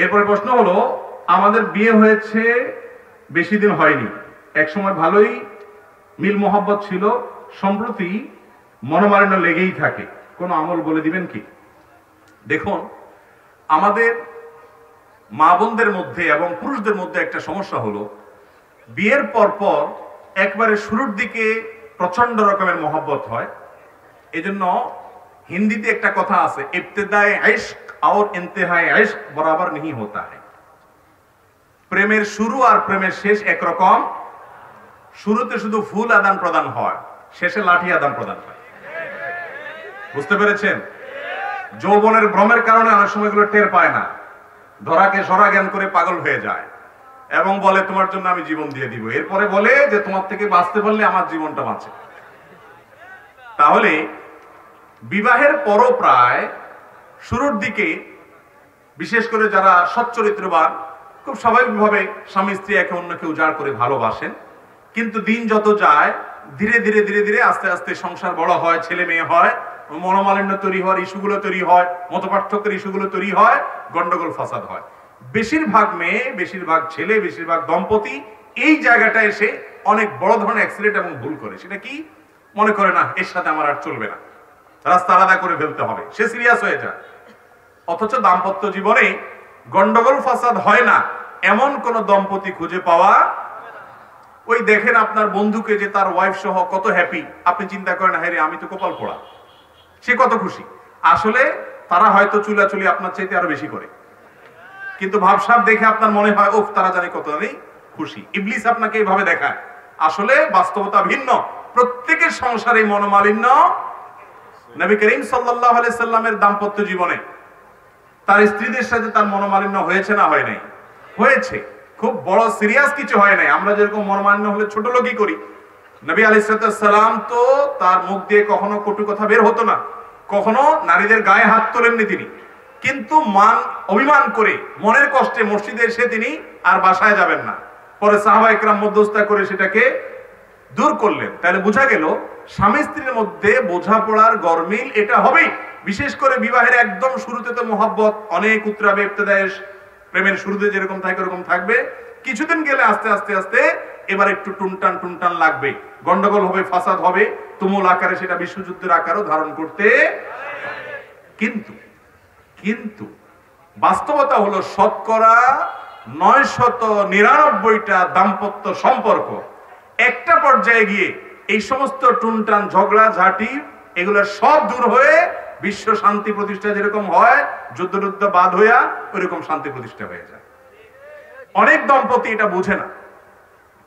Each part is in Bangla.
এরপরে প্রশ্ন হলো, আমাদের বিয়ে হয়েছে বেশি দিন হয়নি, একসময় ভালোই মিল মোহাব্বত ছিল, সম্প্রতি মনোমালিন্য লেগেই থাকে, কোনো আমল বলে দিবেন কি? দেখুন, আমাদের মা বোনদের মধ্যে এবং পুরুষদের মধ্যে একটা সমস্যা হলো, বিয়ের পর একবারে শুরুর দিকে প্রচন্ড রকমের মোহাব্বত হয়। এজন্য হিন্দিতে একটা কথা আছে, ইবতিদায়ে ইশক और इंतहाए इश्क बराबर नहीं होता है। প্রেমের শুরু আর প্রেমের শেষ একরকম। শুরুতে শুধু ফুল আদান প্রদান হয়, শেষে লাঠি আদান প্রদান হয়। বুঝতে পেরেছেন? যৌবনের ভ্রমের কারণে অনেক সময় এগুলো টের পায় না, ধরাকে সরা জ্ঞান করে পাগল হয়ে যায় এবং বলে তোমার জন্য আমি জীবন দিয়ে দিব। এরপরে বলে যে তোমার থেকে বাঁচতে পারলে আমার জীবনটা বাঁচে। তাহলে বিবাহের পরও প্রায় শুরুর দিকে, বিশেষ করে যারা সচ্চরিত্রবান, খুব স্বাভাবিকভাবে স্বামী স্ত্রী একে অন্যকে উজাড় করে ভালোবাসেন। কিন্তু দিন যত যায় ধীরে ধীরে ধীরে ধীরে আস্তে আস্তে সংসার বড় হয়, ছেলে মেয়ে হয়, মনোমালিন্য তৈরি হওয়ার ইস্যুগুলো তৈরি হয়, মতপার্থক্যের ইস্যুগুলো তৈরি হয়, গন্ডগোল ফাসাদ হয়। বেশিরভাগ মেয়ে, বেশিরভাগ ছেলে, বেশিরভাগ দম্পতি এই জায়গাটা এসে অনেক বড় ধরনের অ্যাক্সিডেন্ট এবং ভুল করে। সেটা কি? মনে করে না এর সাথে আমার আর চলবে না, রাস্তা আলাদা করে ফেলতে হবে, সে সিরিয়াস হয়ে যায়। অথচ দাম্পত্য জীবনে গন্ডগোল ফাসাদ হয় না এমন কোন দম্পতি খুঁজে পাওয়া। ওই দেখেন আপনার বন্ধুকে যে তার ওয়াইফ সহ কত হ্যাপি, আপনি চিন্তা করেন হ্যাঁ রে আমি তো কপাল পোড়া, সে কত খুশি। আসলে তারা হয়তো চুলাচুলি আপনার চাইতে আরো বেশি করে, কিন্তু ভাবসাব দেখে আপনার মনে হয় ওফ তারা জানি কত জানি খুশি। ইবলিস আপনাকে এইভাবে দেখায়, আসলে বাস্তবতা ভিন্ন। প্রত্যেকের সংসারে মনোমালিন্য। নবী করিম সাল্লাল্লাহু আলাইহি সাল্লামের দাম্পত্য জীবনে তার স্ত্রীদের সাথে তার মনোমালিন্য হয়েছে না হয় নাই? হয়েছে। খুব বড় সিরিয়াস কিছু হয় নাই। আমরা যেরকম মনোমালিন্য হলে ছোট লোকই করি, নবী আলাইহিস সালাম তো তার মুখ দিয়ে কখনো কটু কথা বের হতো না, কখনো নারীদের গায়ে হাত তোলেননি তিনি। কিন্তু অভিমান করে মনের কষ্টে মসজিদে এসে তিনি আর বাসায় যাবেন না। পরে সাহাবা একরাম মধ্যস্থতা করে সেটাকে দূর করলেন। তাহলে বোঝা গেল স্বামী স্ত্রীর মধ্যে বোঝাপড়ার গরমিল এটা হবেই। বিশেষ করে বিবাহের একদম শুরুতে তো মোহাব্বত অনেক উতরাবে, ইবতিদায়ে প্রেমের শুরুতে যেরকম থাকে ওরকম থাকবে। কিছুদিন গেলে আস্তে আস্তে আস্তে এবার একটু টুনটান টুনটান লাগবে, গন্ডগোল হবে, ফাসাদ হবে, তুমুল আকারে সেটা বিশ্বযুদ্ধের আকারও ধারণ করতে। কিন্তু বাস্তবতা হলো শতকরা 999টা দাম্পত্য সম্পর্ক একটা পর্যায়ে গিয়ে এই সমস্ত টুনটান ঝগড়া ঝাঁটি এগুলো সব দূর হয়ে বিশ্ব শান্তি প্রতিষ্ঠা যেরকম হয়, যুদ্ধ বাদ হইয়া ওইরকম শান্তি প্রতিষ্ঠা হয়ে যায়। অনেক দম্পতি এটা বুঝে না,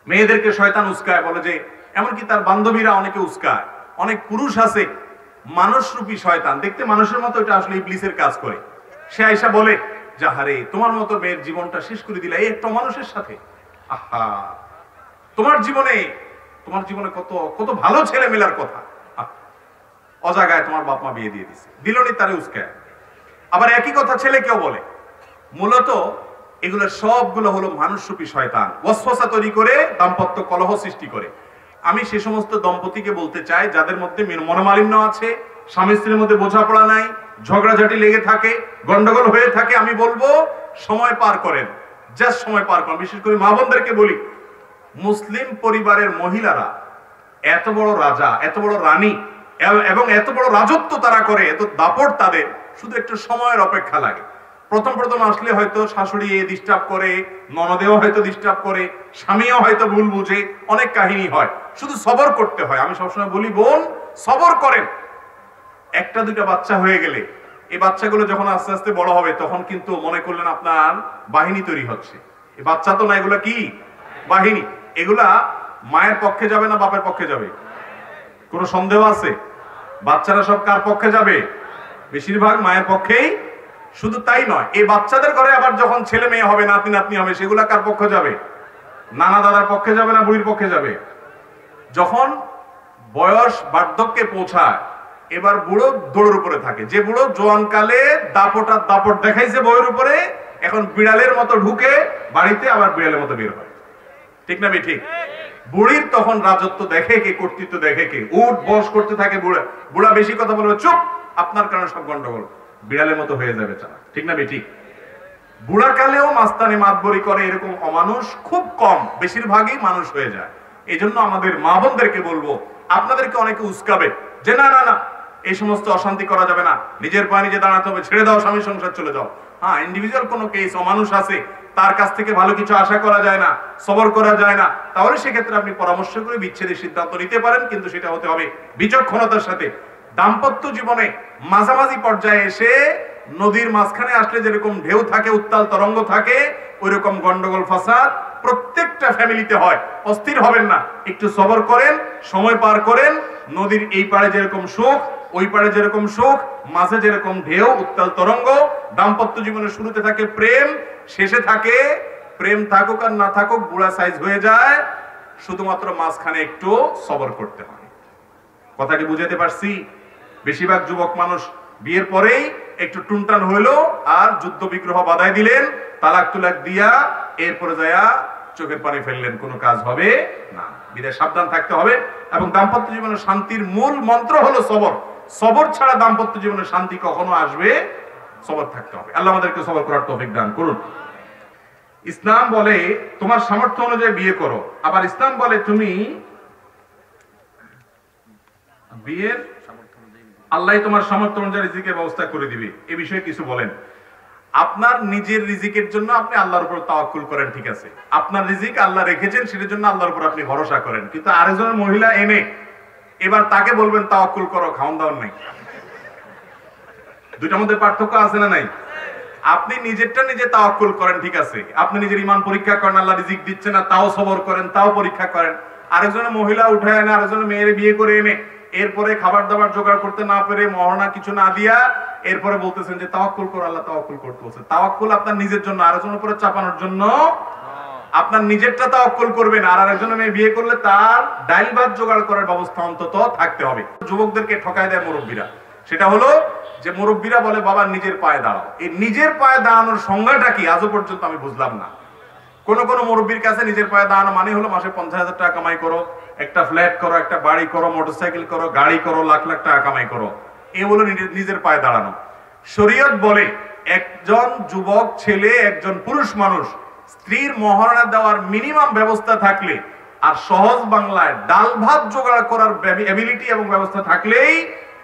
মেয়েদেরকে শয়তান উস্কায়, বলে যে এমনকি তার বান্ধবীরা অনেকে উস্কায়। অনেক পুরুষ আছে মানুষরূপী শয়তান, দেখতে মানুষের মতো, এটা আসলে ইবলিসের কাজ করে। সে আইসা বলে যাহারে তোমার মতো মেয়ের জীবনটা শেষ করে দিলা এই একটা মানুষের সাথে, আহা তোমার জীবনে কত কত ভালো ছেলে মেলার কথা, অজাগায় তোমার বাপ মা বিয়ে দিয়ে দিছে, দিলনি তারে উস্কায়। আবার একই কথা ছেলে কেউ বলে। মূলত এগুলো সবগুলো হলো মানুষরূপী শয়তান, ওয়াসওয়াসা তৈরি করে দাম্পত্য কলহ সৃষ্টি করে। আমি সে সমস্ত দম্পতিকে বলতে চাই যাদের মধ্যে মনোমালিন্য আছে, স্বামী স্ত্রীর মধ্যে বোঝাপড়া নাই, ঝগড়াঝাটি লেগে থাকে, গন্ডগোল হয়ে থাকে, আমি বলবো সময় পার করেন, জাস্ট সময় পার করেন। বিশেষ করে মা বোনদেরকে বলি, মুসলিম পরিবারের মহিলারা এত বড় রাজা, এত বড় রানী এবং এত বড় রাজত্ব তারা করে, এত দাপট তাদের, শুধু একটু সময়ের অপেক্ষা লাগে। প্রথম আসলে হয়তো শাশুড়ি ডিস্টার্ব করে, ননদেও হয়তো ডিস্টার্ব করে, স্বামীও হয়তো ভুল বুঝে, অনেক কাহিনী হয়, শুধু সবর করতে হয়। আমি সবসময় বলি বোন সবর করেন। একটা দুইটা বাচ্চা হয়ে গেলে এই বাচ্চাগুলো যখন আস্তে আস্তে বড় হবে তখন কিন্তু মনে করলেন আপনার বাহিনী তৈরি হচ্ছে। এই বাচ্চা তো না, এগুলা কি বাহিনী। এগুলা মায়ের পক্ষে যাবে না বাপের পক্ষে যাবে? কোনো সন্দেহ আছে? বাচ্চারা সব কার পক্ষে যাবে? বেশিরভাগ মায়ের পক্ষেই। শুধু তাই নয়, এই বাচ্চাদের ঘরে আবার যখন ছেলে মেয়ে হবে, নাতি নাতনি হবে, সেগুলা কার পক্ষে যাবে? নানা দাদার পক্ষে যাবে না বুড়ির পক্ষে যাবে? যখন বয়স বার্ধক্যে পৌঁছায় এবার বুড়ো দৌড়ের উপরে থাকে। যে বুড়ো জোয়ানকালে দাপট আর দাপট দেখাইছে বইয়ের উপরে, এখন বিড়ালের মতো ঢুকে বাড়িতে, আবার বিড়ালের মতো বের হয়। ঠিক না ঠিক? বুড়ির তখন রাজত্ব দেখে কে, কর্তৃত্ব দেখে কে, উঠ বস করতে থাকে বুড়া বেশি কথা বলবে, চুপ, আপনার কারণে সব গন্ডগোল, বিড়ালের মতো হয়ে যাবে চালা। ঠিক না ঠিক? বুড়াকালেও মাস্তানি মাতবরি করে এরকম অমানুষ খুব কম, বেশিরভাগই মানুষ হয়ে যায়। এই জন্য আমাদের মা বোনদেরকে বলবো, আপনাদেরকে অনেকে উস্কাবে যে না না না এই সমস্ত অশান্তি করা যাবে না, নিজের পায়ে নিজে দাঁড়াতে হবে, ছেড়ে দাও, স্বামী সংসার চলে যাও। হ্যাঁ, ইন্ডিভিজুয়াল কোনো কেস অমানুষ আছে, তার কাছ থেকে ভালো কিছু আশা করা যায় না, সবর করা যায় না, তাহলে সেক্ষেত্রে আপনি পরামর্শ করে বিচ্ছেদের সিদ্ধান্ত নিতে পারেন, কিন্তু সেটা হতে হবে বিচক্ষণতার সাথে। দাম্পত্য জীবনে মাঝামাঝি পর্যায়ে এসে নদীর মাঝখানে আসলে যেরকম ঢেউ থাকে, উত্তাল তরঙ্গ থাকে, ওইরকম গন্ডগোল ফাসাদ প্রত্যেকটা ফ্যামিলিতে হয়। অস্থির হবেন না, একটু সবর করেন, সময় পার করেন। নদীর এই পাড়ে যেরকম সুখ, ওই পাড়ে যেরকম সুখ, মাঝে যেরকম ঢেউ, উত্তাল তরঙ্গ। দাম্পত্য জীবনের শুরুতে থাকে প্রেম, শেষে থাকে প্রেম, থাকুক আর না থাকুক বুড়া সাইজ হয়ে যায়, শুধুমাত্র মাঝখানে একটু সবর করতে হয়। কথা কি বুঝাতে পারছি? বেশিরভাগ যুবক মানুষ বিয়ের পরেই একটু টুনটান হইলো আর যুদ্ধ বিগ্রহ বাধাই দিলেন, তালাক তুলাক দিয়া এরপরে যায়া চোখের পানি ফেললেন, কোনো কাজ হবে না। বিদায় সাবধান থাকতে হবে। এবং দাম্পত্য জীবনের শান্তির মূল মন্ত্র হলো সবর। সবর ছাড়া দাম্পত্য জীবনের শান্তি কখনো আসবে? সবর থাকতে হবে। আল্লাহ আমাদেরকে সবর করার তৌফিক দান করুন। ইসলাম বলে তোমার সামর্থ্য অনুযায়ী বিয়ে করো, আবার ইসলাম বলে তুমি বিয়ের আল্লাহ তোমার সামর্থ্য অনুযায়ী রিজিকের ব্যবস্থা করে দিবে। এই বিষয়ে কিছু বলেন। আপনার নিজের রিজিকের জন্য আপনি আল্লাহর উপর তাওয়াক্কুল করেন, ঠিক আছে, আপনার রিজিক আল্লাহ রেখেছেন, সেটার জন্য আল্লাহর উপর আপনি ভরসা করেন। কিন্তু আরেকজনের মহিলা এনে এবার তাকে বলবেন তাওয়াক্কুল করো, খাওন দাওন নাই। দুইটার মধ্যে পার্থক্য আছে না নাই? আপনি নিজেরটা নিজে তাওয়াক্কুল করেন, ঠিক আছে, আপনি নিজের ঈমান পরীক্ষা করেন, আল্লাহ রিজিক দিচ্ছে না তাও সবর করেন, তাও পরীক্ষা করেন। আরেকজনের মহিলা উঠে এনে আরেকজনের মেয়ের বিয়ে করে এনে এরপরে খাবার দাবার জোগাড় করতে না পেরে, মহরণা কিছু না দিয়া এরপরে বলতেছেন যে তাওয়াক্কুল করো, আল্লাহ তাওয়াক্কুল করতে বলছে। তাওয়াক্কুল আপনার নিজের জন্য, আরেকজনের উপরে চাপানোর জন্য। আপনার নিজেরটা তাওয়াক্কুল করবেন, আর আরেকজনের মেয়ে বিয়ে করলে তার ডাইল ভাত জোগাড় করার ব্যবস্থা অন্তত থাকতে হবে। যুবকদেরকে ঠকায় দেয় মুরব্বীরা, সেটা হলো যে মুরব্বীরা বলে বাবা নিজের পায়ে দাঁড়াও। এই নিজের পায়ে দাঁড়ানোর সংজ্ঞাটা কি আজও পর্যন্ত আমি বুঝলাম না। কোন কোন মুরব্বীর কাছে নিজের পায়ে দাঁড়ানো মানে হলো মাসে 50,000 টাকা কামাই করো, একটা ফ্ল্যাট করো, একটা বাড়ি করো, মোটরসাইকেল করো, গাড়ি করো, লাখ লাখ টাকা কামাই করো, এই হলো নিজের পায়ে দাঁড়ানো। শরীয়ত বলে একজন যুবক ছেলে, একজন পুরুষ মানুষ স্ত্রীর মহারণা দেওয়ার মিনিমাম ব্যবস্থা থাকলে, আর সহজ বাংলায় ডাল ভাত জোগাড় করার এবিলিটি এবং ব্যবস্থা থাকলেই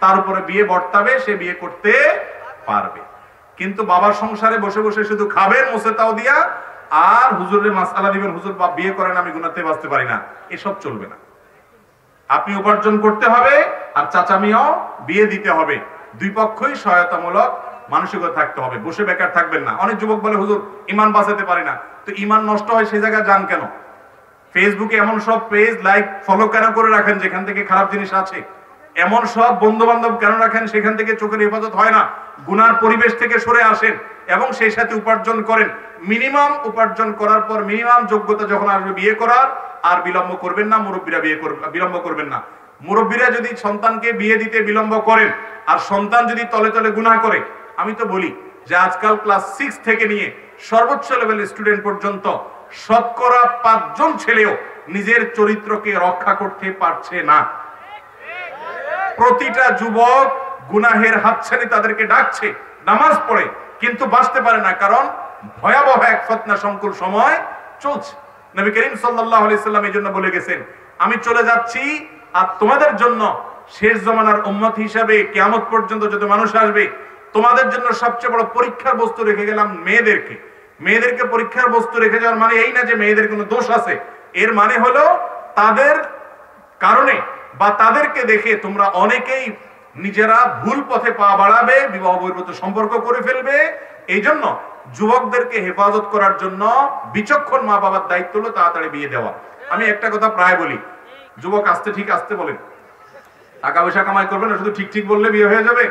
তার উপরে বিয়ে বর্তাবে, সে বিয়ে করতে পারবে। কিন্তু বাবার সংসারে বসে বসে শুধু খাবেন মুছে তাও দিয়া, আর হুজুরের মাসআলা দিবেন, হুজুর বাপ বিয়ে করেন আমি গুনাতে বাঁচতে পারি না, এসব চলবে না। আপনি উপার্জন করতে হবে, আর চাচামিয়াও বিয়ে দিতে হবে। দুই পক্ষই সহায়তামূলক মানসিকতা থাকতে হবে, বসে বেকার থাকবেন না। অনেক যুবক বলে হুজুর ঈমান বাঁচাতে পারি না, তো ঈমান নষ্ট হয় সেই জায়গায় যান কেন? ফেসবুকে এমন সব পেজ লাইক ফলো কেন করে রাখেন যেখান থেকে খারাপ জিনিস আছে? এমন সব বন্ধু বান্ধব কেন রাখেন সেখান থেকে চোখের হেফাজত হয় না? গুনার পরিবেশ থেকে সরে আসেন এবং সেই সাথে উপার্জন করেন। মিনিমাম উপার্জন করার পর মিনিমাম যোগ্যতা যখন আসবে বিয়ে করার, আর বিলম্ব করবেন না। মুরব্বীরা বিলম্ব করবেন না। মুরব্বীরা যদি সন্তানকে বিয়ে দিতে বিলম্ব করেন আর সন্তান যদি তলে তলে গুনাহ করে, আমি তো বলি যে আজকাল ক্লাস 6 থেকে নিয়ে সর্বোচ্চ লেভেলের স্টুডেন্ট পর্যন্ত শতকরা 5 জন ছেলেও নিজের চরিত্রকে রক্ষা করতে পারছে না। প্রতিটা যুবক গুনাহের হাতছানি তাদেরকে ডাকছে, নামাজ পড়ে কিন্তু বাঁচতে পারে না, কারণ ভয়াবহ এক ফিতনা সংকুল সময় চলছে। নবী করিম সাল্লাল্লাহু আলাইহি সাল্লাম এই জন্য বলে গেছেন, আমি চলে যাচ্ছি আর তোমাদের জন্য শেষ জামানার উম্মত হিসাবে কিয়ামত পর্যন্ত যত মানুষ আসবে, তোমাদের জন্য সবচেয়ে বড় পরীক্ষার বস্তু রেখে গেলাম মেয়েদেরকে। মেয়েদেরকে পরীক্ষার বস্তু রেখে যাওয়ার মানে এই না যে মেয়েদের কোনো দোষ আছে, এর মানে হলো তাদের কারণে বা তাদেরকে দেখে তোমরা অনেকেই নিজেরা ভুল পথে পা বাড়াবে, বিবাহ বহির্ভূত সম্পর্ক করে ফেলবে। এই জন্য যুবকদেরকে হেফাজত করার জন্য বিচক্ষণ মা বাবার দায়িত্ব হলো তাড়াতাড়ি বিয়ে দেওয়া। আমি একটা কথা প্রায় বলি, যুবক আসতে ঠিক আসতে বলেন, টাকা পয়সা কামাই করবেন না, শুধু ঠিক ঠিক বললে বিয়ে হয়ে যাবে।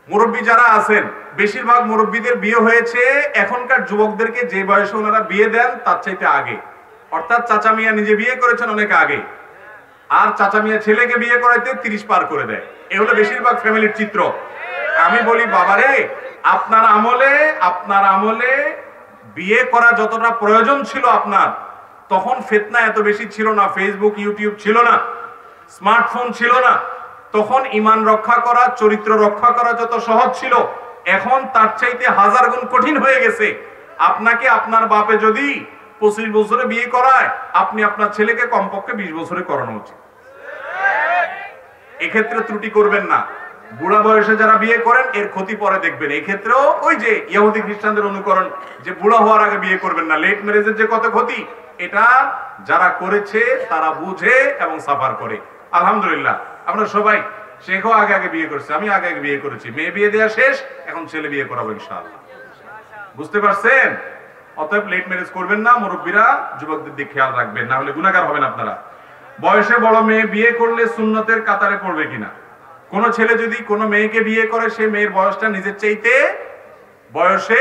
মুরব্বী যারা আছেন, বেশিরভাগ মুরব্বীদের বিয়ে হয়েছে এখনকার যুবকদেরকে যে বয়সে ওনারা বিয়ে দেন তার চাইতে আগে। অর্থাৎ চাচা মিয়া নিজে বিয়ে করেছেন অনেক আগে, আর চাচা মিয়া ছেলেকে বিয়ে করাইতে 30 পার করে দেয়। এ হলো বেশিরভাগ ফ্যামিলির চিত্র। আমি বলি বাবারে, আপনার আমলে বিয়ে করা যতটা প্রয়োজন ছিল আপনার, তখন ফিতনা এত বেশি ছিল না, ফেসবুক ইউটিউব ছিল না, স্মার্টফোন ছিল না, তখন ঈমান রক্ষা করা, চরিত্র রক্ষা করা যত সহজ ছিল, এখন তার চাইতে 1000 গুণ কঠিন হয়ে গেছে। আপনাকে আপনার বাপে যদি 25 বছরে বিয়ে করায়, আপনি আপনার ছেলেকে কমপক্ষে 20 বছরে করানো উচিত। এক্ষেত্রে ত্রুটি করবেন না। বুড়া বয়সে যারা বিয়ে করেন এর ক্ষতি পরে দেখবেন। এক্ষেত্রেও ওই যে ইহুদি খ্রিস্টানদের অনুকরণ, যে বুড়া হওয়ার আগে বিয়ে করবেন না, লেট ম্যারেজের যে কত ক্ষতি, এটা যারা করেছে তারা বুঝে এবং সাফার করে। আলহামদুলিল্লাহ আমরা সবাই, শেখও আগে আগে বিয়ে করছে, আমি আগে আগে বিয়ে করেছি, মেয়ে বিয়ে দেওয়া শেষ, এখন ছেলে বিয়ে করাবো ইনশাআল্লাহ। বুঝতে পারছেন? অতএব লেট ম্যারেজ করবেন না। মুরব্বীরা যুবকদের দিকে খেয়াল রাখবেন, না হলে গুনাহগার হবেন আপনারা। বয়সে বড় মেয়ে বিয়ে করলে সুন্নতের কাতারে পড়বে কিনা? কোন ছেলে যদি কোনো মেয়েকে বিয়ে করে, সে মেয়ের বয়সটা নিজের চাইতে বয়সে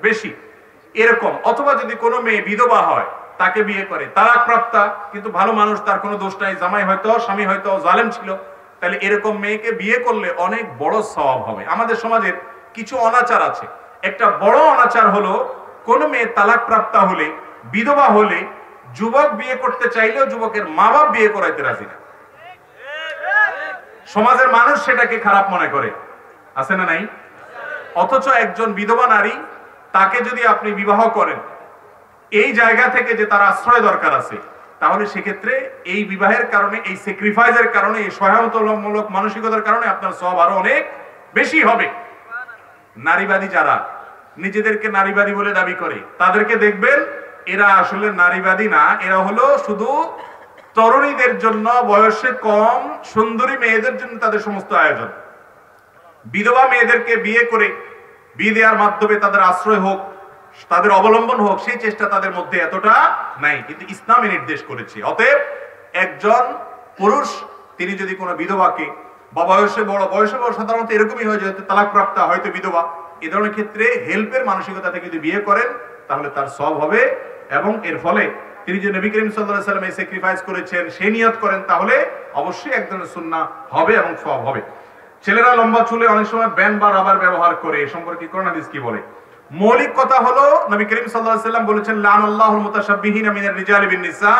বেশি এরকম, অথবা যদি কোনো মেয়ে বিধবা হয় তাকে বিয়ে করে, তালাক প্রাপ্তা কিন্তু ভালো মানুষ, তার কোনো দোষ নাই, জামাই হয়তো স্বামী হয়তো জালেম ছিল, তাহলে এরকম মেয়েকে বিয়ে করলে অনেক বড় সওয়াব হবে। আমাদের সমাজের কিছু অনাচার আছে। একটা বড় অনাচার হলো, কোন মেয়ে তালাক প্রাপ্তা হলে, বিধবা হলে, যুবক বিয়ে করতে চাইলেও যুবকের মা বাপ বিয়ে করাইতে রাজি না। সমাজের মানুষ সেটাকে খারাপ মনে করে, আছে না নাই? অথচ একজন বিধবা নারী, তাকে যদি আপনি বিবাহ করেন এই জায়গা থেকে যে তার আশ্রয় দরকার আছে, তাহলে সেক্ষেত্রে এই বিবাহের কারণে, এই স্যাক্রিফাইসের কারণে, এই সহায়তামূলক মানসিকতার কারণে আপনার সওয়াব আরো অনেক বেশি হবে। নারীবাদী যারা নিজেদেরকে নারীবাদী বলে দাবি করে, তাদেরকে দেখবেন এরা আসলে নারীবাদী না, এরা হলো শুধু তরুণীদের জন্য, বয়সে কম সুন্দরী মেয়েদের জন্য তাদের সমস্ত আয়োজন। বিধবা মেয়েদেরকে বিয়ে করে, বিয়ে দেওয়ার মাধ্যমে তাদের আশ্রয় হোক, তাদের অবলম্বন হোক, সেই চেষ্টা তাদের মধ্যে এতটা নাই, কিন্তু ইসলামে নির্দেশ করেছে। অতএব একজন পুরুষ তিনি যদি কোনো বিধবাকে, বা বয়সে বড় সাধারণত এরকমই হয়, যেহেতু তালাক প্রাপ্তা, হয়তো বিধবা, এ ধরনের ক্ষেত্রে হেল্পের মানসিকতা থেকে যদি বিয়ে করেন তাহলে তার সওয়াব হবে। এবং এর ফলে তিনি যে নবী করিম সাল্লাল্লাহু আলাইহি ওয়াসাল্লাম স্যাক্রিফাইস করেছেন, সেই নিয়ত করেন, তাহলে অবশ্যই একজনের সুন্নাহ হবে এবং সওয়াব হবে। ছেলেরা লম্বা চুলে অনেক সময় ব্যান্ড বা রাবার ব্যবহার করে, এ সম্পর্কে কোরআন হাদিস কি বলে? মৌলিক কথা হলো, নবী করিম সাল্লাল্লাহু আলাইহি ওয়াসাল্লাম বলেছেন, লানাল্লাহুল মুতাশাব্বিহিনা মিনার রিজালি বিন নিসা,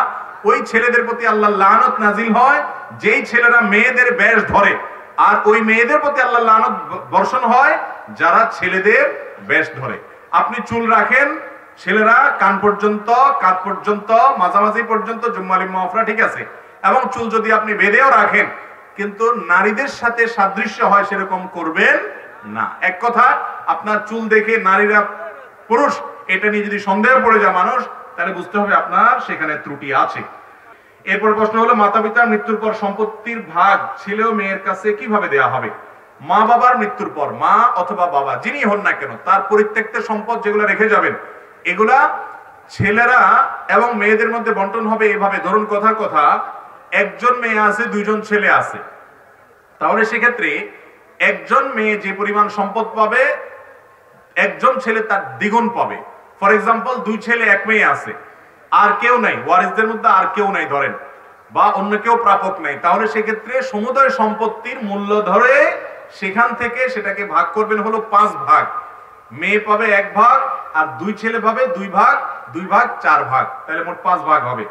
ওই ছেলেদের প্রতি আল্লাহর লানত নাজিল হয় যেই ছেলেরা মেয়েদের বেশ ধরে, আর ওই মেয়েদের প্রতি আল্লাহর লানত বর্ষণ হয় যারা ছেলেদের বেশ ধরে। আপনি চুল রাখেন, ছেলেরা কান পর্যন্ত, কাঁধ পর্যন্ত, মাঝামাঝি পর্যন্ত, জুম্মালি মাফরা, ঠিক আছে, এবং চুল যদি আপনি বেঁধেও রাখেন, কিন্তু নারীদের সাথে সাদৃশ্য হয় সেরকম করবেন না। এক কথা, আপনার চুল দেখে নারীরা পুরুষ, এটা নিয়ে যদি সন্দেহ পড়ে যায় মানুষ, তাহলে বুঝতে হবে আপনার সেখানে ত্রুটি আছে। এরপর প্রশ্ন হলো, মাতা পিতার মৃত্যুর পর সম্পত্তির ভাগ ছেলে ও মেয়ের কাছে কিভাবে দেয়া হবে? মা বাবার মৃত্যুর পর, মা অথবা বাবা যিনি হন না কেন, তার পরিত্যক্ত সম্পদ যেগুলো রেখে যাবেন, এগুলা ছেলেরা এবং মেয়েদের মধ্যে বন্টন হবে এভাবে। ধরুন কথার কথা, একজন মেয়ে আছে, দুইজন ছেলে আছে, তাহলে সেক্ষেত্রে একজন মেয়ে যে পরিমাণ সম্পদ পাবে, একজন ছেলে তার দ্বিগুণ পাবে। ফর এক্সাম্পল, দুই ছেলে এক মেয়ে আছে, আর কেউ নাই, ওয়ারিসদের মধ্যে আর কেউ নাই ধরেন, বা অন্য কেউ প্রাপক নাই, তাহলে সেক্ষেত্রে সমুদয় সম্পত্তির মূল্য ধরে সেখান থেকে সেটাকে ভাগ করবেন হলো 5 ভাগ। মেয়ে পাবে 1 ভাগ, আর দুই ছেলে পাবে 2 ভাগ, 2 ভাগ 4 ভাগ, তাহলে মোট 5 ভাগ হবে।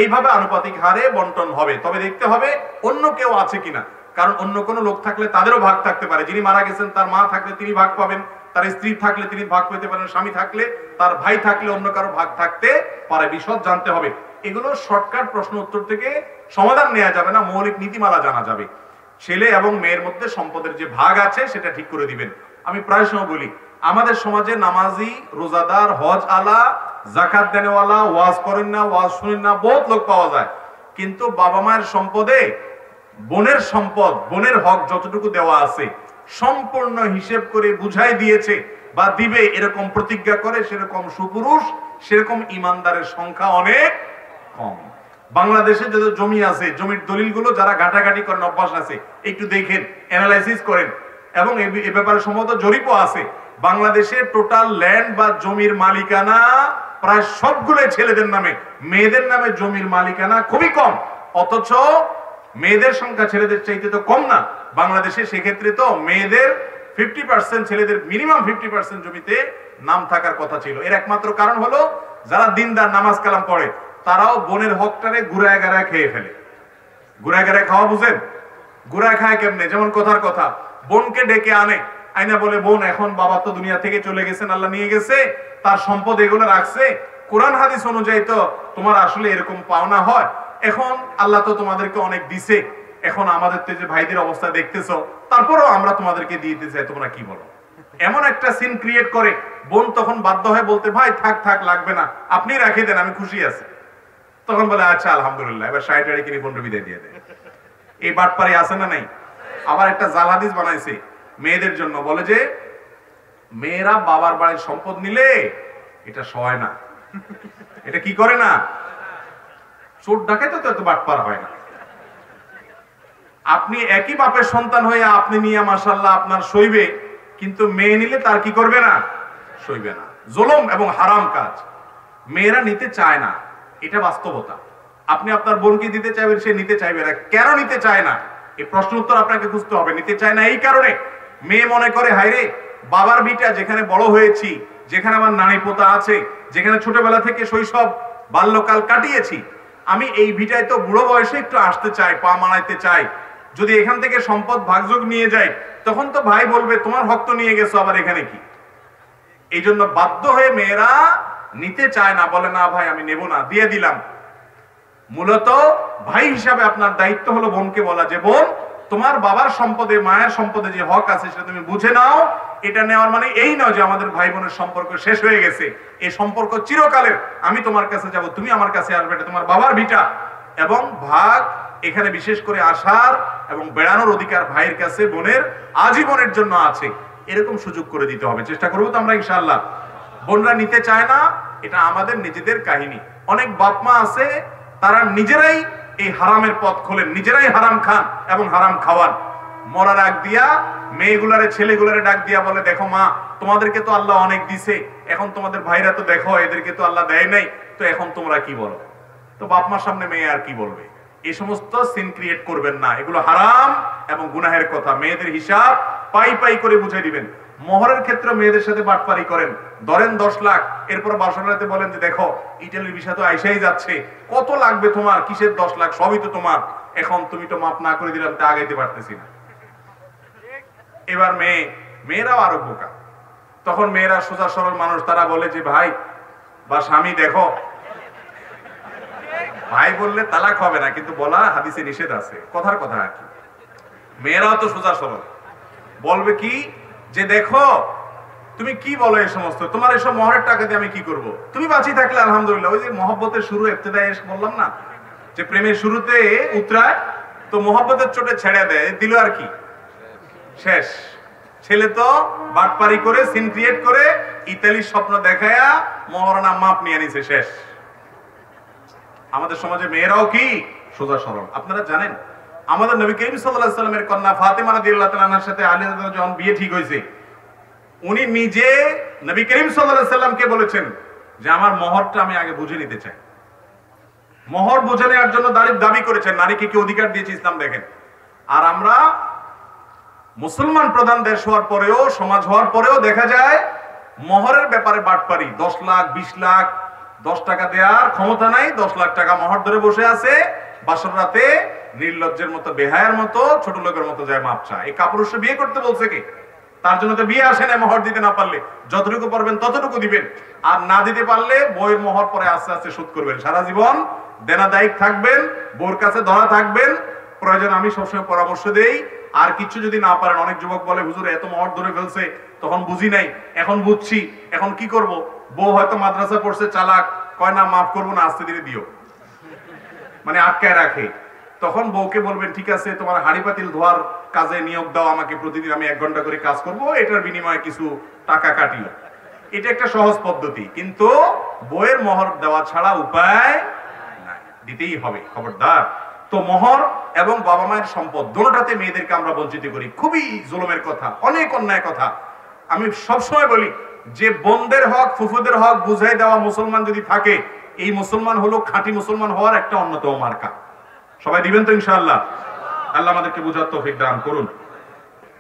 এইভাবে আনুপাতিক হারে বন্টন হবে। তবে দেখতে হবে অন্য কেউ আছে কিনা, কারণ অন্য কোনো লোক থাকলে তাদেরও ভাগ থাকতে পারে। যিনি মারা গেছেন তার মা থাকলে তিনি ভাগ পাবেন, তার স্ত্রী থাকলে তিনি ভাগ পেতে পারেন, স্বামী থাকলে, তার ভাই থাকলে অন্য কারো ভাগ থাকতে পারে। বিশদ জানতে হবে। এগুলো শর্টকাট প্রশ্ন উত্তর থেকে সমাধান নেওয়া যাবে না, মৌলিক নীতিমালা জানা যাবে। ছেলে এবং মেয়ের মধ্যে সম্পদের যে ভাগ আছে সেটা ঠিক করে দিবেন। আমি প্রায় সময় বলি, আমাদের সমাজে নামাজি, রোজাদার, হজ আলা, যাকাত দেনেওয়ালা, ওয়াজ করেন না, ওয়াজ শুনেন না, বহুত লোক পাওয়া যায়, কিন্তু বাবা মায়ের সম্পদে বোনের সম্পদ, বোনের হক যতটুকু দেওয়া আছে সম্পূর্ণ হিসেব করে বুঝাই দিয়েছে বা দিবে এরকম প্রতিজ্ঞা করে, সেরকম সুপুরুষ, সেরকম ইমানদারের সংখ্যা অনেক কম। বাংলাদেশে যত জমি আছে, জমির দলিলগুলো যারা ঘাটাঘাটি করেন, অভ্যাস আছে, একটু দেখেন, অ্যানালাইসিস করেন, এবং এ ব্যাপারে সম্ভবত জরিপও আছে। বাংলাদেশে টোটাল ল্যান্ড বা জমির মালিকানা প্রায় সবগুলোই ছেলেদের নামে, মেয়েদের নামে জমির মালিকানা খুবই কম। অথচ মেয়েদের সংখ্যা ছেলেদের চাইতে তো কম না বাংলাদেশে। সেক্ষেত্রে তো মেয়েদের 50%, ছেলেদের মিনিমাম 50% জমিতে নাম থাকার কথা ছিল। এর একমাত্র কারণ হলো যারা দিনদার, নামাজ কালাম পড়ে, তারাও বোনের হকটারে ঘুরায় গাড়ায় খেয়ে ফেলে। ঘুরায় গাড়ায় খাওয়া বুঝেন? ঘুরায় খায় কেমনে? যেমন কথার কথা, বোনকে ডেকে আনে, আইনা বলে বোন এখন বাবা তো দুনিয়া থেকে চলে গেছেন, আল্লাহ নিয়ে গেছে, তার সম্পদ এগুলো রাখছে, কোরআন হাদিস অনুযায়ী তো তোমার আসলে এরকম পাওনা হয়, এখন আল্লাহ তো তোমাদেরকে অনেক দিছে, এখন আমাদের তো যে ভাইদের অবস্থা দেখতেছো, তারপরেও আমরা তোমাদেরকে দিয়ে দিতে চাই, তোমরা কি বলো? এমন একটা সিন ক্রিয়েট করে বোন তখন বাধ্য হয়ে বলতে, ভাই থাক থাক লাগবে না, আপনি রাখে দেন, আমি খুশি আছি। তখন বলে আচ্ছা আলহামদুলিল্লাহ, এবার 60 টাকা কিনে 15 বিদায় দিয়ে দেয়। এই বাটপারি আছে না নাই? আবার একটা জাল হাদিস বানাইছে মেয়েদের জন্য, বলে যে মেয়েরা বাবার বাড়ির সম্পদ নিলে এটা সয় না, এটা কি করে না, চোর ডাকাইতে তো এত বাটপার হয় না। আপনি একই বাপের সন্তান হয়ে আপনি নিয়ে মাশাআল্লাহ আপনার সইবে, কিন্তু মেয়ে নিলে তার কি করবে না, সইবে না। জুলুম এবং হারাম কাজ মেয়েরা নিতে চায় না, এটা বাস্তবতা। আপনি আপনার বোনকে দিতে চাইবেন, সে নিতে চাইবে না। কেন নিতে চায় না, এই প্রশ্ন উত্তর আপনাকে খুঁজতে হবে। নিতে চায় না এই কারণে, মেয়ে মনে করে হায়রে বাবার ভিটা যেখানে বড় হয়েছি, যেখানে আমার নানি পোতা আছে, যেখানে ছোটবেলা থেকে শৈশব বাল্যকাল কাটিয়েছি, আমি এই ভিটায় তো বুড়ো বয়সে একটু আসতে চাই, পা মানাইতে চাই। যদি এখান থেকে সম্পদ ভাগযোগ নিয়ে যাই, তখন তো ভাই বলবে তোমার হক তো নিয়ে গেছো, আবার এখানে কি? এই জন্য বাধ্য হয়ে মেয়েরা নিতে চায় না, বলে না ভাই আমি নেব না, দিয়ে দিলাম। মূলত ভাই হিসাবে আপনার দায়িত্ব হলো বোনকে বলা যে বোন তোমার বাবার সম্পদে, মায়ের সম্পদে যে হক আছে সেটা তুমি বুঝে নাও। এটা নেওয়ার মানে এই নয় যে আমাদের ভাই বোনের সম্পর্ক শেষ হয়ে গেছে, এই সম্পর্ক চিরকালের। আমি তোমার কাছে যাব, তুমি আমার কাছে আসবে, এটা তোমার বাবার ভিটা। এবং ভাগ এখানে বিশেষ করে আসার এবং বেড়ানোর অধিকার ভাইয়ের কাছে বোনের আজীবনের জন্য আছে, এরকম সুযোগ করে দিতে হবে। চেষ্টা করবো তো আমরা ইনশাআল্লাহ। বোনরা নিতে চায় না, এটা আমাদের নিজেদের কাহিনী। অনেক বাপ মা আছে তারা নিজেরাই এই হারামের পথ খোলেন, নিজেরাই হারাম খান এবং হারাম খাওয়ান। মরার আগ দিয়া মেয়েগুলারে ছেলেগুলারে ডাক দিয়া বলে দেখো মা তোমাদেরকে তো আল্লাহ অনেক দিছে, এখন তোমাদের ভাইরা তো দেখো এদেরকে তো আল্লাহ দেয় নাই, তো এখন তোমরা কি বলো? তো বাপ মার সামনে মেয়ে আর কি বলবে? এই সমস্ত সিন ক্রিয়েট করবেন না, এগুলো হারাম এবং গুনাহের কথা। মেয়েদের হিসাব পাই পাই করে বুঝিয়ে দিবেন। মোহরের ক্ষেত্রে মেয়েদের সাথে বাটপারি করেন, ধরেন 10 লাখ, এরপর বাসরাতে বলেন যে দেখো ইটালির ভিসা তো আইসাই যাচ্ছে, কত লাগবে তোমার, কিসের 10 লাখ, সবই তো তোমার, এখন তুমি তো মাপ না করে দিলাম, তা আগাইতে পারতেছি না। এবার মেয়েরাও আরো বোকা। তখন মেয়েরা সোজা সরল মানুষ, তারা বলে যে ভাই বা স্বামী দেখো, ভাই বললে তালাক হবে না, কিন্তু বলা হাদিসে নিষেধ আছে, কথার কথা আর কি। মেয়েরাও তো সোজা সরল, বলবে কি যে দেখো তুমি কি বলো এই সমস্ত, তোমার এসব মোহরের টাকা দিয়ে আমি কি করব? তুমি বাঁচিয়ে থাকলে আলহামদুলিল্লাহ। ওই যে মহব্বতের শুরু ইবতিদায়ে এসে বললাম না, যে প্রেমের শুরুতে উতরায়, তো মহব্বতের চোটে ছেড়ে দেয়, দিল আর কি শেষ। ছেলে তো বাটপারি করে সিন ক্রিয়েট করে ইতালির স্বপ্ন দেখায়া মহারণা মাপ নিয়ে নিছে, শেষ। আমাদের সমাজে মেয়েরাও কি সোজা সরল। আপনারা জানেন আমাদের নবী করিম সাল্লাল্লাহু আলাইহি ওয়াসাল্লামের কন্যা ফাতেমা রাদিয়াল্লাহু তাআলা আনহার সাথে আলী রাদিয়াল্লাহু যখন বিয়ে ঠিক হয়েছে, উনি নিজে নবী করিম সাল্লাল্লাহু আলাইহি ওয়াসাল্লামকে বলেছেন যে আমার মোহরটা আমি আগে বুঝে নিতে চাই। মোহর বুঝে নেওয়ার জন্য দাবি করেছেন। নারীকে কি অধিকার দিয়েছে ইসলাম, দেখেন। আর আমরা মুসলমান প্রধান দেশ হওয়ার পরেও, সমাজ হওয়ার পরেও দেখা যায় মোহরের ব্যাপারে বাটপারি। 10 লাখ 20 লাখ, 10 টাকা দেওয়ার ক্ষমতা নাই, 10 লাখ টাকা মোহর ধরে বসে আছে, বাসর রাতে নির্লজ্জের মতো, বেহায়ার মতো, ছোট লোকের মতো যায় মাপ চায়। এই কাপুরুষে বিয়ে করতে বলছে কে? তার জন্য তো বিয়ে আসে না। মোহর দিতে না পারলে যতটুকু পারবেন ততটুকু দিবেন, আর না দিতে পারলে বইয়ের মোহর পরে আস্তে আস্তে শোধ করবেন। সারা জীবন দেনাদায়িক থাকবেন, বউর কাছে ধরা থাকবেন। প্রয়োজন আমি সবসময় পরামর্শ দেই, আর কিছু যদি না পারেন, অনেক যুবক বলে হুজুর এত মোহর ধরে ফেলছে, তখন বুঝি নাই, এখন বুঝছি, এখন কি করব? বউ হয়তো মাদ্রাসা পড়ছে, চালাক, কয় না মাফ করবো না, আস্তে ধীরে দিও, মানে আটকায় রাখে। তখন বউকে বলবেন ঠিক আছে তোমার হাড়ি পাতিল ধোয়ার কাজে নিয়োগ দাও, আমাকে প্রতিদিন আমি 1 ঘন্টা করে কাজ করব, এটার বিনিময়ে কিছু টাকা কাটিও। এটা একটা সহজ পদ্ধতি, কিন্তু বউয়ের মোহর দেওয়া ছাড়া উপায় নাই, দিতেই হবে, খবরদার। তো মোহর এবং বাবা মায়ের সম্পদ দুটোটাতে মেয়েদেরকে আমরা বঞ্চিত করি, খুবই জুলুমের কথা, অনেক অন্যায় কথা। আমি সবসময় বলি যে বোনদের হক, ফুফুদের হক বুঝাই দেওয়া মুসলমান যদি থাকে, এই মুসলমান হলো খাঁটি মুসলমান হওয়ার একটা অন্যতম মার্কা। সবাই দিবেন তো ইনশাআল্লাহ? আল্লাহ আমাদেরকে বুঝার তৌফিক দান করুন।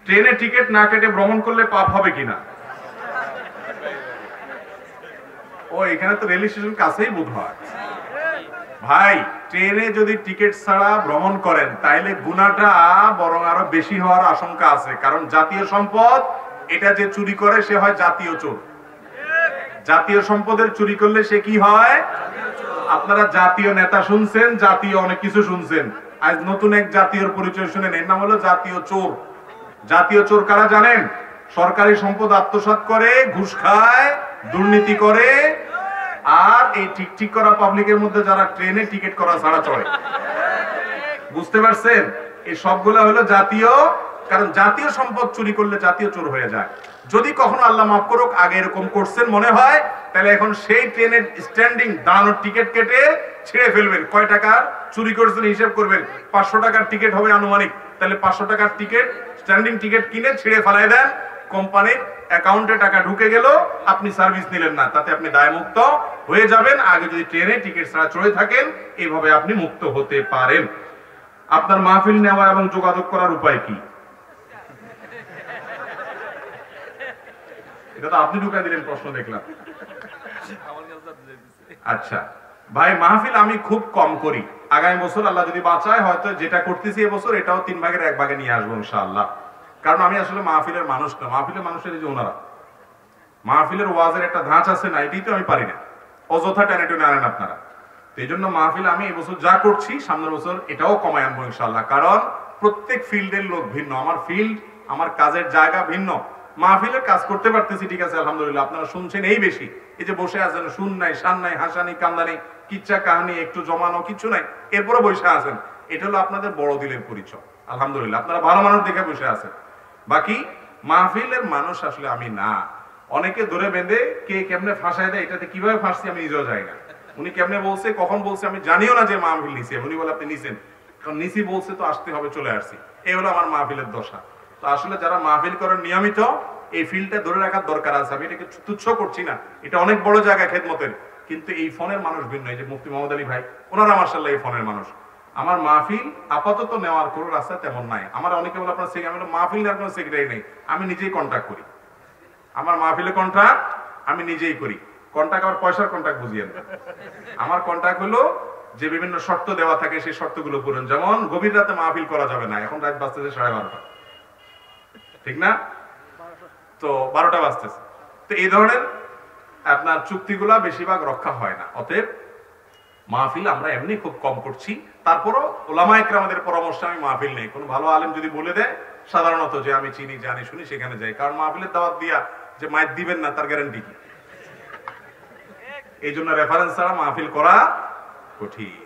ট্রেনে টিকিট না কেটে ভ্রমণ করলে পাপ হবে কিনা? ও এখানে তো রেল স্টেশন কাছেই বোধ হয়। ভাই ট্রেনে যদি টিকিট ছাড়া ভ্রমণ করেন তাইলে গুনাহটা বরং আরো বেশি হওয়ার আশঙ্কা আছে, কারণ জাতীয় সম্পদ এটা যে চুরি করে সে হয় জাতীয় চোর। জাতীয় সম্পদের চুরি করলে সে কি হয়? আপনারা জাতীয় নেতা শুনছেন, জাতীয় অনেক কিছু শুনছেন, আজ নতুন এক জাতীয় পরিচয় শুনেন, এর নাম হলো জাতীয় চোর। জাতীয় চোর কারা জানেন? সরকারি সম্পদ আত্মসাৎ করে, ঘুষ খায়, দুর্নীতি করে, আর এই ঠিক করা পাবলিকের মধ্যে যারা ট্রেনে টিকিট করা ছাড়া চড়ে। বুঝতে পারছেন? এই সবগুলা হলো জাতীয়, কারণ জাতীয় সম্পদ চুরি করলে জাতীয় চোর হয়ে যায়। যদি কখনো আল্লাহ মাফ করুক আগে এরকম করছেন মনে হয়, তাহলে এখন সেই ট্রেনের স্ট্যান্ডিং দাঁড়ানোর টিকিট কেটে ছিঁড়ে ফেলবেন। কয় টাকার চুরি করেছেন হিসেব করবেন, 500 টাকার টিকিট হবে আনুমানিক, তাহলে 500 টাকার টিকিট স্ট্যান্ডিং টিকিট কিনে ছিঁড়ে ফেলায় দেন, কোম্পানির অ্যাকাউন্টে টাকা ঢুকে গেল, আপনি সার্ভিস নিলেন না, তাতে আপনি দায়মুক্ত হয়ে যাবেন। আগে যদি ট্রেনে টিকিট ছাড়া চড়ে থাকেন, এইভাবে আপনি মুক্ত হতে পারেন। আপনার মাহফিল নেওয়া এবং যোগাযোগ করার উপায় কি? এটা তো আপনি ঢুকাই দিলেন প্রশ্ন, দেখলাম। আচ্ছা ভাই, মাহফিল আমি খুব কম করি। আগামী বছর আল্লাহ যদি বাঁচায়, হয়তো যেটা করতেছি এবছর এটাও 3 ভাগের 1 ভাগে নিয়ে আসবো ইনশাআল্লাহ। কারণ আমি আসলে মাহফিলের মানুষ না। মাহফিলের মানুষের যে ওনারা, মাহফিলের ওয়াজের একটা ধাঁচ আছে না, এটাই তো আমি পারি না, অযথা টেনে টেনে আনেন আপনারা। তো এই জন্য মাহফিল আমি এবছর যা করছি, সামনের বছর এটাও কমায় আনবো ইনশাআল্লাহ। কারণ প্রত্যেক ফিল্ডের লোক ভিন্ন, আমার ফিল্ড, আমার কাজের জায়গা ভিন্ন। মাহফিলের কাজ করতে পারতেছি, ঠিক আছে আলহামদুলিল্লাহ, আপনারা শুনছেন এই বেশি। এই যে বসে আছেন, শুন নাই, শান নাই, হাসানি, কান্দানি, কিচ্ছা কাহানি, একটু জমানো কিছু নাই, এরপরে বসে আছেন, এটা হলো আপনাদের বড় দিলের পরিচয়। আলহামদুলিল্লাহ, আপনারা ভালো মানুষ দেখে বসে আছেন। বাকি মাহফিলের মানুষ আসলে আমি না। অনেকে ধরে বেঁধে কে কেমনে ফাঁসায় দেয়, এটাতে কিভাবে ফাঁসছি আমি নিজেও যাই না। উনি কেমনে বলছে, কখন বলছে আমি জানিও না যে মাহফিল নিছে। উনি বলে আপনি নিছেন, কারণ নিছি বলছে তো আসতে হবে, চলে আসছি। এই হলো আমার মাহফিলের দশা। তো আসলে যারা মাহফিল করেন নিয়মিত, এই ফিল্ডটা ধরে রাখার দরকার আছে। আমি এটাকে তুচ্ছ করছি না, এটা অনেক বড় জায়গা খেদমতের। কিন্তু এই ফোনের মানুষ ভিন্ন। এই যে মুফতি মোহাম্মদ আলী ভাই, ওনারা মাশাআল্লাহ এই ফোনের মানুষ। আমার মাহফিল আপাতত নেওয়ার কোনো রাস্তা তেমন নাই। আমার অনেকে বলে আপনার আমি মাহফিল নেওয়ার কোনো সেক্রেটারি নেই, আমি নিজেই কন্ট্যাক্ট করি। আমার মাহফিলে কন্ট্রাক্ট আমি নিজেই করি। কন্ট্রাক্ট আমার পয়সার কন্ট্রাক্ট বুঝিয়ে না। আমার কন্ট্রাক্ট হলো যে বিভিন্ন শর্ত দেওয়া থাকে, সেই শর্তগুলো পূরণ। যেমন গভীর রাতে মাহফিল করা যাবে না, এখন রাত বাজতেছে 12:30, ঠিক না? তো 12টা বাজতেছে। তো এই ধরনের আপনার চুক্তিগুলা বেশিরভাগ রক্ষা হয় না। অতএব মাহফিল আমরা এমনি খুব কম করছি। তারপরও উলামা ইকরামদের পরামর্শে আমি মাহফিল নেই। কোনো ভালো আলেম যদি বলে দেয়, সাধারণত যে আমি চিনি, জানি, শুনি, সেখানে যাই। কারণ মাহফিলের দাওয়াত দিয়া যে মাইক দিবেন না, তার গ্যারান্টি কি? এই জন্য রেফারেন্স ছাড়া মাহফিল করা কঠিন।